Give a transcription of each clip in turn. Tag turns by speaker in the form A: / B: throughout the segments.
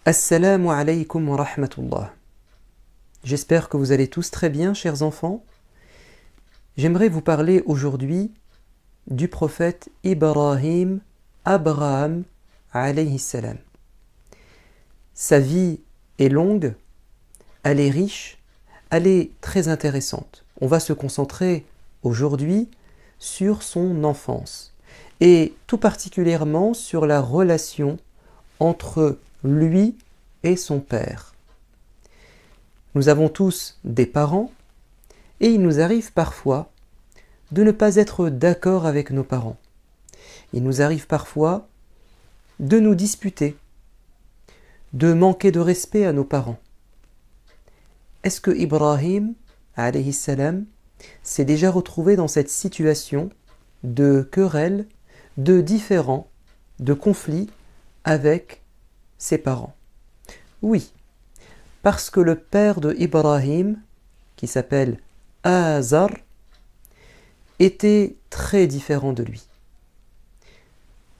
A: Assalamu alaykum wa rahmatullah. J'espère que vous allez tous très bien, chers enfants. J'aimerais vous parler aujourd'hui du prophète Ibrahim Abraham alayhi salam. Sa vie est longue, elle est riche, elle est très intéressante. On va se concentrer aujourd'hui sur son enfance et tout particulièrement sur la relation entre lui et son père. Nous avons tous des parents et il nous arrive parfois de ne pas être d'accord avec nos parents. Il nous arrive parfois de nous disputer, de manquer de respect à nos parents. Est-ce que Ibrahim, alayhi salam, s'est déjà retrouvé dans cette situation de querelle, de différends, de conflits avec ses parents? Oui, parce que le père de Ibrahim, qui s'appelle Azar, était très différent de lui.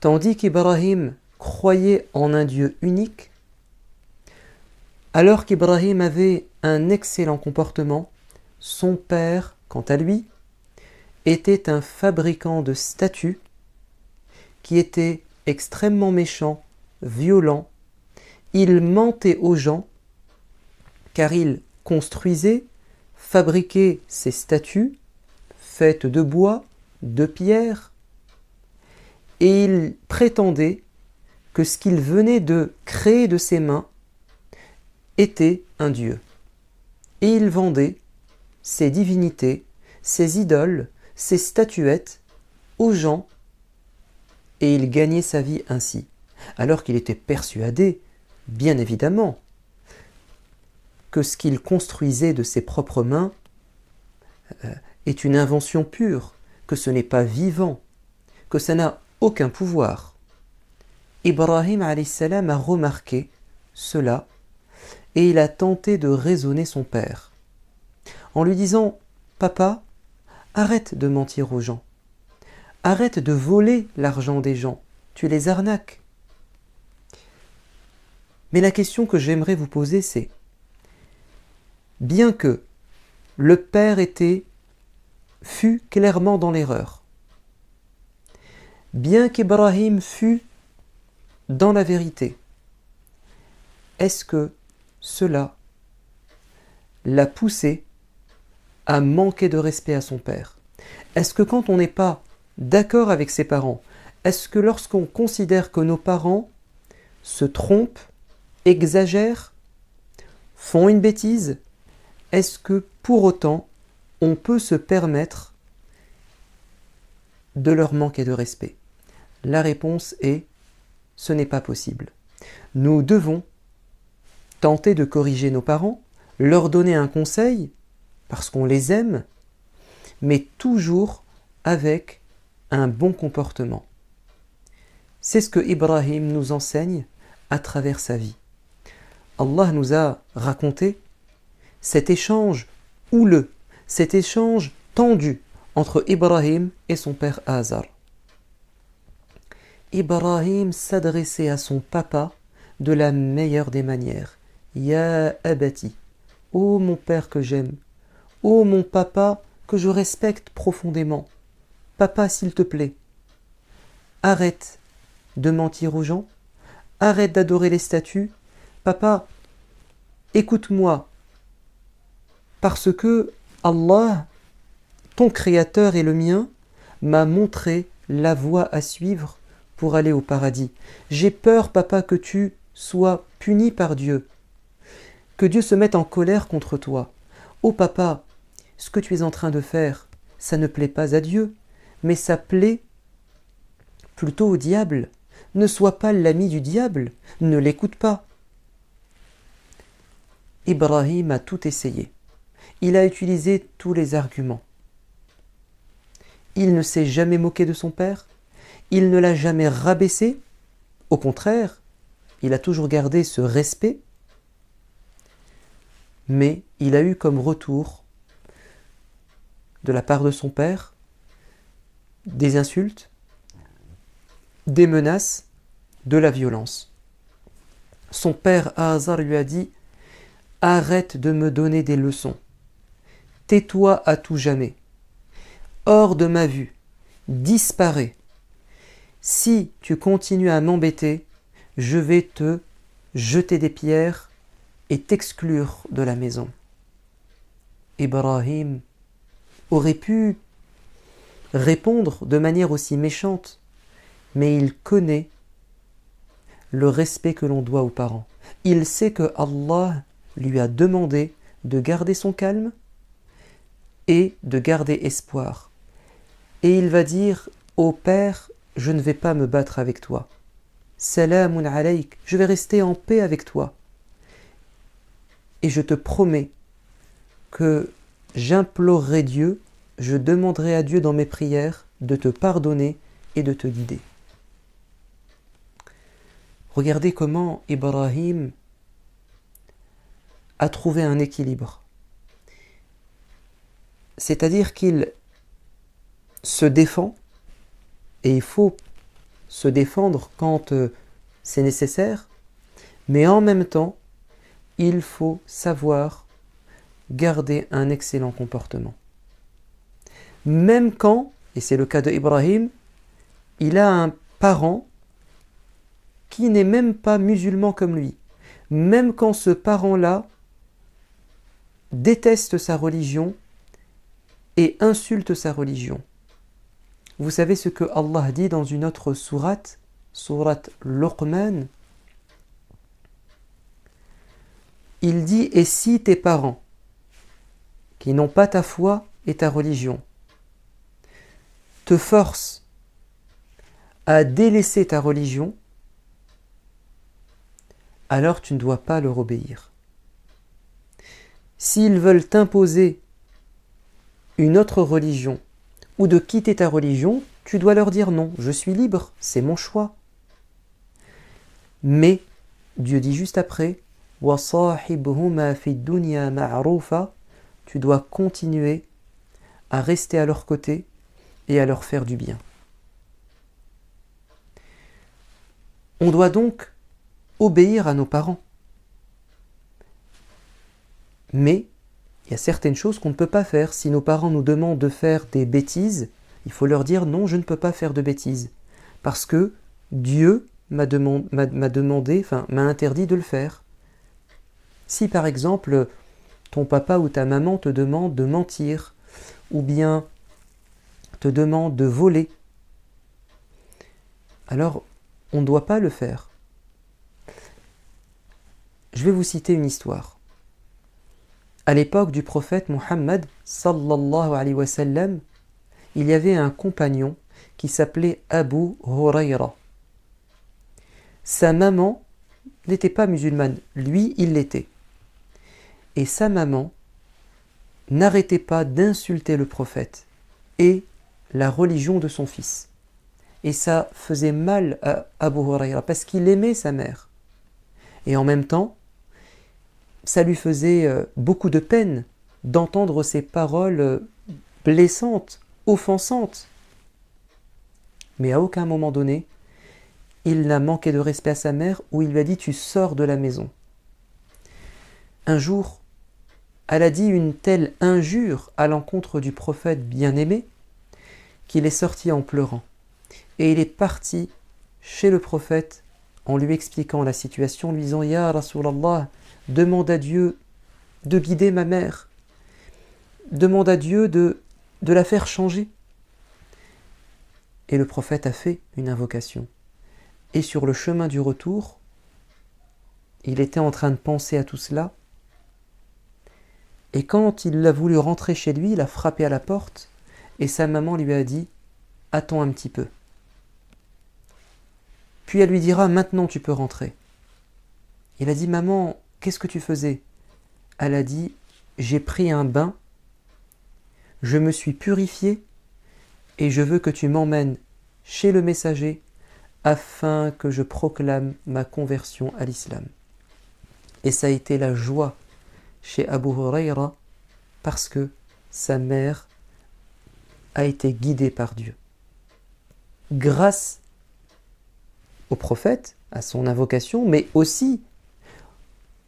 A: Tandis qu'Ibrahim croyait en un Dieu unique, alors qu'Ibrahim avait un excellent comportement, son père, quant à lui, était un fabricant de statues qui était extrêmement méchant, violent. Il mentait aux gens car il construisait, fabriquait ces statues faites de bois, de pierre, et il prétendait que ce qu'il venait de créer de ses mains était un dieu. Et il vendait ses divinités, ses idoles, ses statuettes aux gens, et il gagnait sa vie ainsi, alors qu'il était persuadé, bien évidemment, que ce qu'il construisait de ses propres mains est une invention pure, que ce n'est pas vivant, que ça n'a aucun pouvoir. Ibrahim alayhi salam a remarqué cela et il a tenté de raisonner son père en lui disant « Papa, arrête de mentir aux gens, arrête de voler l'argent des gens, tu les arnaques. » Mais la question que j'aimerais vous poser, c'est bien que le père fût clairement dans l'erreur, bien qu'Ibrahim fût dans la vérité, est-ce que cela l'a poussé à manquer de respect à son père? Est-ce que quand on n'est pas d'accord avec ses parents, est-ce que lorsqu'on considère que nos parents se trompent, exagèrent, font une bêtise, est-ce que pour autant on peut se permettre de leur manquer de respect? La réponse est ce n'est pas possible. Nous devons tenter de corriger nos parents, leur donner un conseil parce qu'on les aime, mais toujours avec un bon comportement. C'est ce que Ibrahim nous enseigne à travers sa vie. Allah nous a raconté cet échange houleux, cet échange tendu entre Ibrahim et son père Azar. Ibrahim s'adressait à son papa de la meilleure des manières. Ya abati, ô mon père que j'aime, ô mon papa que je respecte profondément. Papa, s'il te plaît, arrête de mentir aux gens, arrête d'adorer les statues. Papa, écoute-moi, parce que Allah, ton créateur et le mien, m'a montré la voie à suivre pour aller au paradis. J'ai peur, papa, que tu sois puni par Dieu, que Dieu se mette en colère contre toi. Oh papa, ce que tu es en train de faire, ça ne plaît pas à Dieu, mais ça plaît plutôt au diable. Ne sois pas l'ami du diable, ne l'écoute pas. Ibrahim a tout essayé. Il a utilisé tous les arguments. Il ne s'est jamais moqué de son père, il ne l'a jamais rabaissé, au contraire, il a toujours gardé ce respect, mais il a eu comme retour de la part de son père des insultes, des menaces, de la violence. son père Azar lui a dit « Arrête de me donner des leçons. Tais-toi à tout jamais. Hors de ma vue. Disparais. Si tu continues à m'embêter, je vais te jeter des pierres et t'exclure de la maison. » Ibrahim aurait pu répondre de manière aussi méchante, mais il connaît le respect que l'on doit aux parents. Il sait que Allah lui a demandé de garder son calme et de garder espoir. Et il va dire au père, je ne vais pas me battre avec toi. Salamun alayk, je vais rester en paix avec toi. Et je te promets que j'implorerai Dieu, je demanderai à Dieu dans mes prières de te pardonner et de te guider. Regardez comment Ibrahim a trouvé un équilibre. C'est-à-dire qu'il se défend, et il faut se défendre quand c'est nécessaire, mais en même temps, il faut savoir garder un excellent comportement. Même quand, et c'est le cas de Ibrahim, il a un parent qui n'est même pas musulman comme lui. Même quand ce parent-là déteste sa religion et insulte sa religion. Vous savez ce que Allah dit dans une autre sourate, sourate Luqman. Il dit « Et si tes parents, qui n'ont pas ta foi et ta religion, te forcent à délaisser ta religion, alors tu ne dois pas leur obéir. S'ils veulent t'imposer une autre religion ou de quitter ta religion, tu dois leur dire non, je suis libre, c'est mon choix. Mais Dieu dit juste après, وَصَاحِبْهُمَا فِي الدُّنْيَا مَعْرُوفًا, tu dois continuer à rester à leur côté et à leur faire du bien. On doit donc obéir à nos parents. Mais il y a certaines choses qu'on ne peut pas faire. Si nos parents nous demandent de faire des bêtises, il faut leur dire non, je ne peux pas faire de bêtises. Parce que Dieu m'a interdit de le faire. Si par exemple, ton papa ou ta maman te demande de mentir, ou bien te demande de voler, alors on ne doit pas le faire. Je vais vous citer une histoire. À l'époque du prophète Muhammad sallallahu alayhi wa sallam, il y avait un compagnon qui s'appelait Abu Hurayra. Sa maman n'était pas musulmane, lui il l'était. Et sa maman n'arrêtait pas d'insulter le prophète et la religion de son fils. Et ça faisait mal à Abu Hurayra parce qu'il aimait sa mère. Et en même temps, ça lui faisait beaucoup de peine d'entendre ces paroles blessantes, offensantes. Mais à aucun moment donné, il n'a manqué de respect à sa mère où il lui a dit « Tu sors de la maison ». Un jour, elle a dit une telle injure à l'encontre du prophète bien-aimé qu'il est sorti en pleurant. Et il est parti chez le prophète en lui expliquant la situation, lui disant « Ya Rasulallah, demande à Dieu de guider ma mère. Demande à Dieu de la faire changer. » Et le prophète a fait une invocation. Et sur le chemin du retour, il était en train de penser à tout cela. Et quand il a voulu rentrer chez lui, il a frappé à la porte et sa maman lui a dit « Attends un petit peu. » Puis elle lui dira « Maintenant tu peux rentrer. » Il a dit « Maman, qu'est-ce que tu faisais ?» Elle a dit « J'ai pris un bain, je me suis purifiée et je veux que tu m'emmènes chez le messager afin que je proclame ma conversion à l'islam. » Et ça a été la joie chez Abu Hurayra parce que sa mère a été guidée par Dieu. Grâce au prophète, à son invocation, mais aussi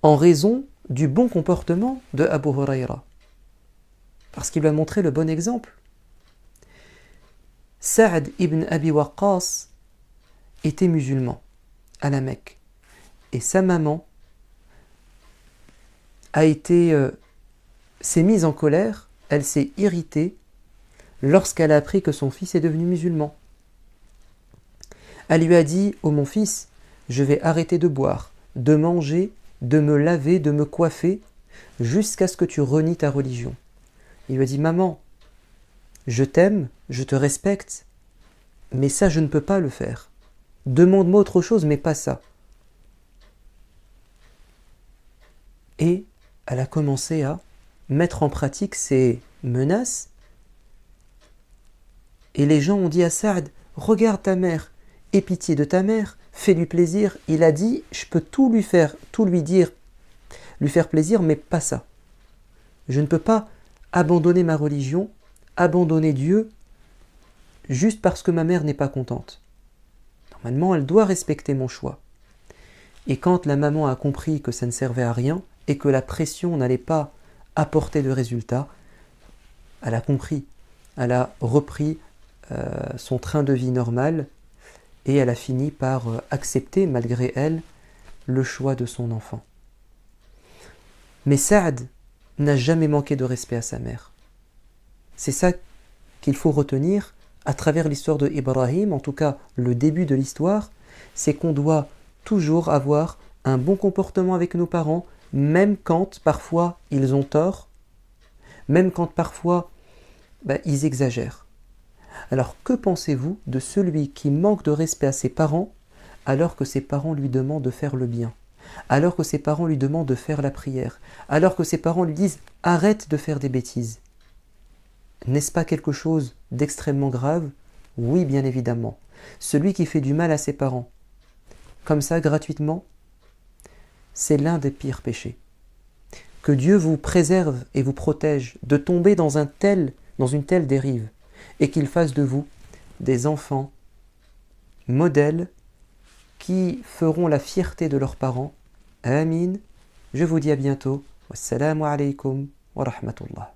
A: en raison du bon comportement de Abu Huraira. Parce qu'il lui a montré le bon exemple. Sa'd ibn Abi Waqqas était musulman à la Mecque. Et sa maman s'est mise en colère, elle s'est irritée lorsqu'elle a appris que son fils est devenu musulman. Elle lui a dit: « Oh mon fils, je vais arrêter de boire, de manger, de me laver, de me coiffer, jusqu'à ce que tu renies ta religion. » Il lui a dit: « Maman, je t'aime, je te respecte, mais ça je ne peux pas le faire. Demande-moi autre chose, mais pas ça. » Et elle a commencé à mettre en pratique ces menaces. Et les gens ont dit à Sa'd: « Regarde ta mère, aie pitié de ta mère, fais-lui plaisir. » Il a dit: « Je peux tout lui faire plaisir, mais pas ça. Je ne peux pas abandonner ma religion, abandonner Dieu, juste parce que ma mère n'est pas contente. Normalement, elle doit respecter mon choix. » Et quand la maman a compris que ça ne servait à rien et que la pression n'allait pas apporter de résultat, elle a compris, elle a repris son train de vie normal et elle a fini par accepter, malgré elle, le choix de son enfant. Mais Sa'd n'a jamais manqué de respect à sa mère. C'est ça qu'il faut retenir à travers l'histoire de Ibrahim, en tout cas le début de l'histoire, c'est qu'on doit toujours avoir un bon comportement avec nos parents, même quand parfois ils ont tort, même quand parfois ils exagèrent. Alors que pensez-vous de celui qui manque de respect à ses parents alors que ses parents lui demandent de faire le bien, alors que ses parents lui demandent de faire la prière, alors que ses parents lui disent « arrête de faire des bêtises ». N'est-ce pas quelque chose d'extrêmement grave? Oui, bien évidemment. Celui qui fait du mal à ses parents, comme ça, gratuitement, c'est l'un des pires péchés. Que Dieu vous préserve et vous protège de tomber dans une telle dérive, et qu'il fasse de vous des enfants modèles qui feront la fierté de leurs parents. Amin. Je vous dis à bientôt. Wassalamu alaikum wa rahmatullah.